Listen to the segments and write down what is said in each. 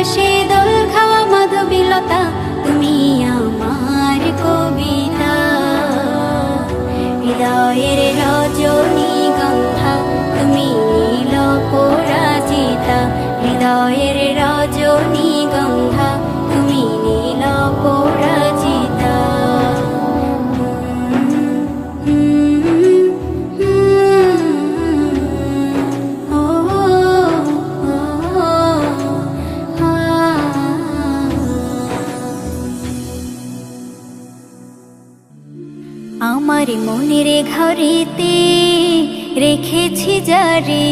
বাতাসে দোল খাওয়া মাধবীলতা, তুমি আমার কবিতা। হৃদয়ের রজনীগন্ধা, তুমি নীল পরাজিতা। হৃদয়ের রজনীগন্ধা, তুমি নীল পরাজিতা। আমার মনের ঘরেতে রেখেছি যারে,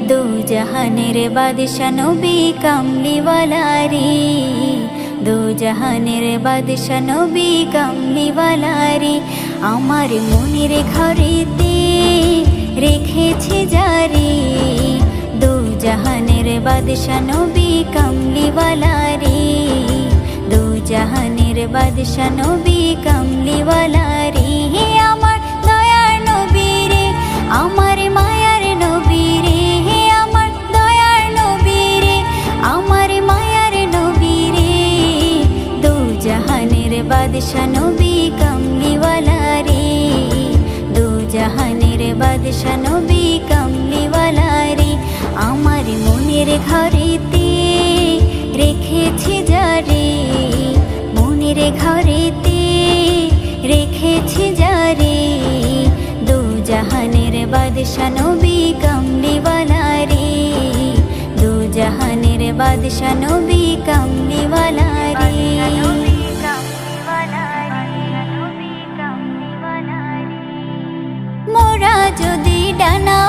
দু জাহানের বাদশা নবী কামলিওয়ালা রে। দু জাহানের বাদশা নবী কামলিওয়ালা রে। আমার মনের ঘরেতে রেখেছি যারে, দু জাহানের বাদশা নবী কামলিওয়ালা রে। দু জাহানের বাদশা নবী কামলিওয়ালা রে। আমার দয়ার নবী রে, আমার মায়ার নবী রে। আমার দয়ার নবী রে, আমার মায়ার নবী রে। দু জাহানের বাদশা নবী কামলিওয়ালা রে। দু জাহানের বাদশা নবী কামলিওয়ালা রে। আমার মনের ঘরেতে রেখেছি যারে, মনের ঘরেতে রেখেছি যারে, দু জাহানের বাদশা নবী কামলিওয়ালা রে। দু জাহানের বাদশা নবী কামলিওয়ালা রে। মোরা যদি ডানা